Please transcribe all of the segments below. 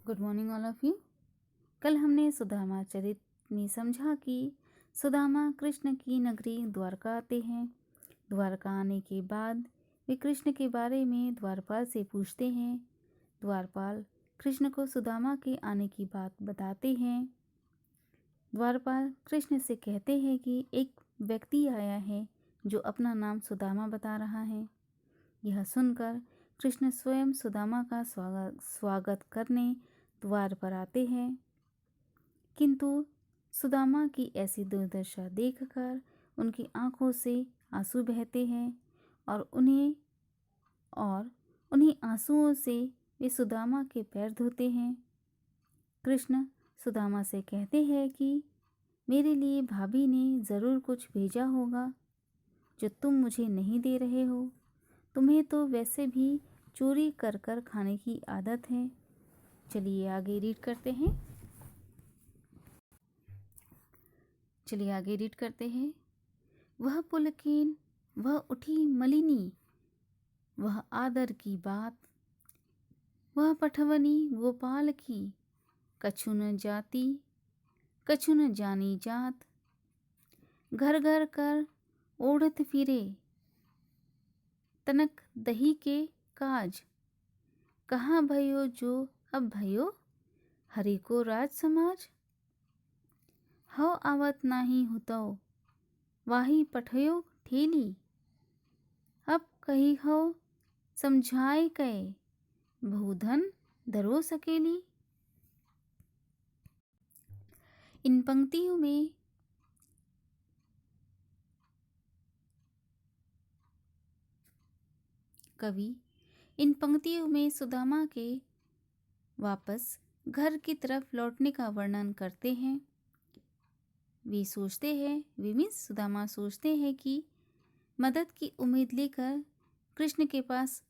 Good morning all of you. कल हमने सुदामा चरित में समझा कि सुदामा कृष्ण की नगरी द्वारका आते हैं। द्वारका आने के बाद वे कृष्ण के बारे में द्वारपाल से पूछते हैं। द्वारपाल कृष्ण को सुदामा के आने की बात बताते हैं। द्वारपाल कृष्ण से कहते हैं कि एक व्यक्ति आया है जो अपना नाम सुदामा बता रहा है। यह सुनकर कृष्ण स्वयं सुदामा का स्वागत करने द्वार पर आते हैं, किंतु सुदामा की ऐसी दुर्दशा देखकर उनकी आंखों से आंसू बहते हैं और उन्हीं आंसुओं से वे सुदामा के पैर धोते हैं। कृष्ण सुदामा से कहते हैं कि मेरे लिए भाभी ने ज़रूर कुछ भेजा होगा जो तुम मुझे नहीं दे रहे हो। तुम्हें तो वैसे भी चोरी कर कर खाने की आदत है। चलिए आगे रीड करते हैं। वह पुलकिन, वह उठी मलिनी, वह आदर की बात, वह पठवनी गोपाल की, कछु न जाती कछु न जानी जात, घर घर कर ओढ़त फिरे, तनक दही के काज, कहाँ भयो जो अब भयो, हरि को राज समाज, हव आवत नाही हुतो, वाही पठयो ठेली, अब कही हो समझाए कहे, बहुधन धरो सकेली। इन पंक्तियों में सुदामा के वापस घर की तरफ लौटने का वर्णन करते हैं। सुदामा सोचते हैं कि मदद की उम्मीद लेकर कृष्ण के पास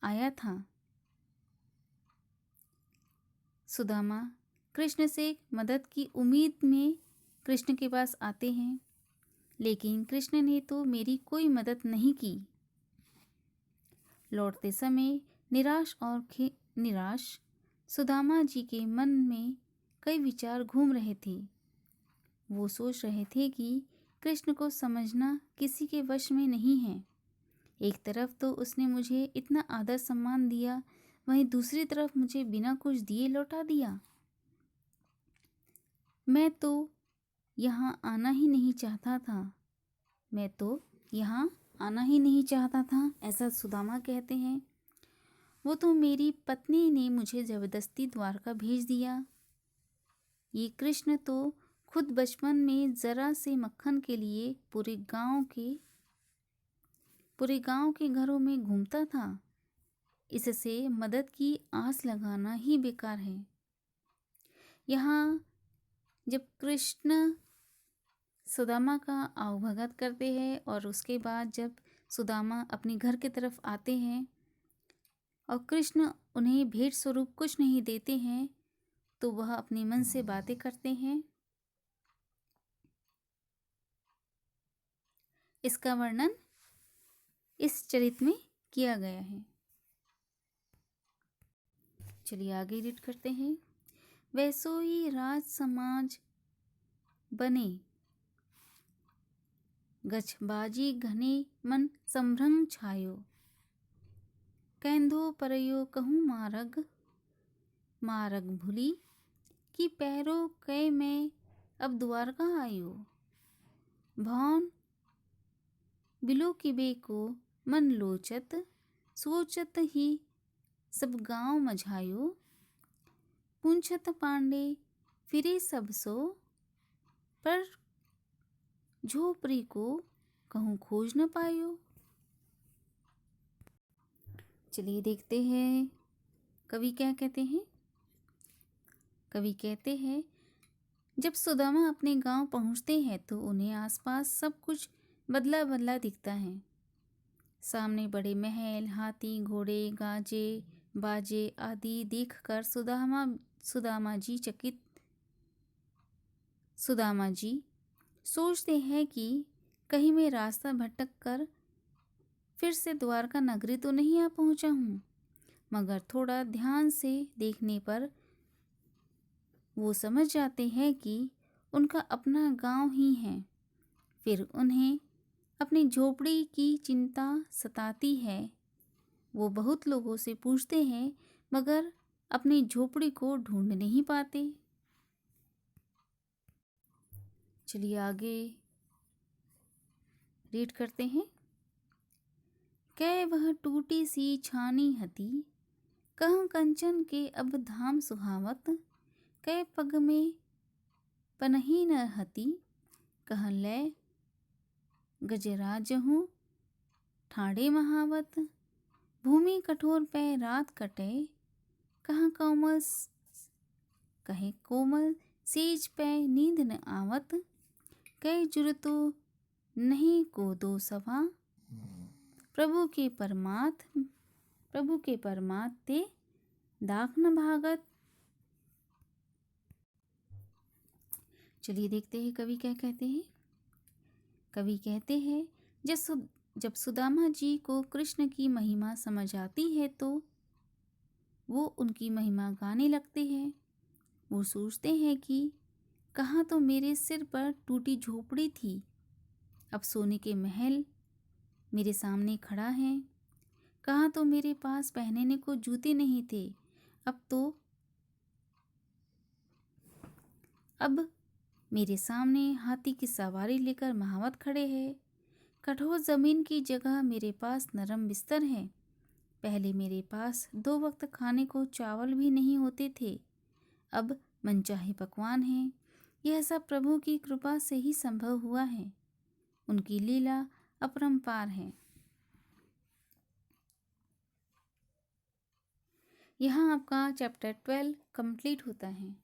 आया था। सुदामा कृष्ण से मदद की उम्मीद में कृष्ण के पास आते हैं, लेकिन कृष्ण ने तो मेरी कोई मदद नहीं की। लौटते समय निराश सुदामा जी के मन में कई विचार घूम रहे थे। वो सोच रहे थे कि कृष्ण को समझना किसी के वश में नहीं है। एक तरफ तो उसने मुझे इतना आदर सम्मान दिया, वहीं दूसरी तरफ मुझे बिना कुछ दिए लौटा दिया। मैं तो यहाँ आना ही नहीं चाहता था, ऐसा सुदामा कहते हैं। वो तो मेरी पत्नी ने मुझे जबरदस्ती द्वारका भेज दिया। ये कृष्ण तो खुद बचपन में जरा से मक्खन के लिए पूरे गांव के घरों में घूमता था। इससे मदद की आस लगाना ही बेकार है। यहाँ जब कृष्ण सुदामा का आवभगत करते हैं और उसके बाद जब सुदामा अपने घर की तरफ आते हैं और कृष्ण उन्हें भेंट स्वरूप कुछ नहीं देते हैं, तो वह अपने मन से बातें करते हैं। इसका वर्णन इस चरित्र में किया गया है। चलिए आगे रीड करते हैं। वैसोई राज समाज बने, गछबाजी घने मन संभ्रम छायो, कैंधो परयो कहूँ मारग भूली, कि पैरो कै में अब द्वारका आयो, भौन बिलो किबे को मन लोचत, सोचत ही सब गांव मझायो, पूछत पांडे फिरे सब सो, पर झोपड़ी को कहूँ खोज न पायो। चलिए देखते हैं कवि क्या कहते हैं। कवि कहते हैं, जब सुदामा अपने गांव पहुंचते हैं तो उन्हें आसपास सब कुछ बदला बदला दिखता है। सामने बड़े महल, हाथी, घोड़े, गाजे बाजे आदि देखकर सुदामा जी सोचते हैं कि कहीं मैं रास्ता भटक कर फिर से द्वारका नगरी तो नहीं आ पहुंचा हूँ। मगर थोड़ा ध्यान से देखने पर वो समझ जाते हैं कि उनका अपना गांव ही है। फिर उन्हें अपनी झोपड़ी की चिंता सताती है। वो बहुत लोगों से पूछते हैं मगर अपनी झोपड़ी को ढूंढ नहीं पाते। चलिए आगे रीड करते हैं। कै वह टूटी सी छानी हती, कह कंचन के अब धाम सुहावत। कै पग में पनही न हती, कह लै गजराज हूँ ठाड़े महावत। भूमि कठोर पै रात कटे, कहाँ कहे कोमल सेज पै नींद न आवत। कई जुरतो नहीं को दो सवा, प्रभु के परमात ते दाख न भागत। चलिए देखते हैं कवि क्या कहते हैं। कवि कहते हैं जब सुदामा जी को कृष्ण की महिमा समझ आती है तो वो उनकी महिमा गाने लगते हैं। वो सोचते हैं कि कहाँ तो मेरे सिर पर टूटी झोपड़ी थी, अब सोने के महल मेरे सामने खड़ा है। कहाँ तो मेरे पास पहनने को जूते नहीं थे, अब मेरे सामने हाथी की सवारी लेकर महावत खड़े हैं। कठोर जमीन की जगह मेरे पास नरम बिस्तर है। पहले मेरे पास 2 वक्त खाने को चावल भी नहीं होते थे, अब मनचाहे पकवान हैं। यह सब प्रभु की कृपा से ही संभव हुआ है। उनकी लीला अपरंपार है। यहाँ आपका चैप्टर 12 कंप्लीट होता है।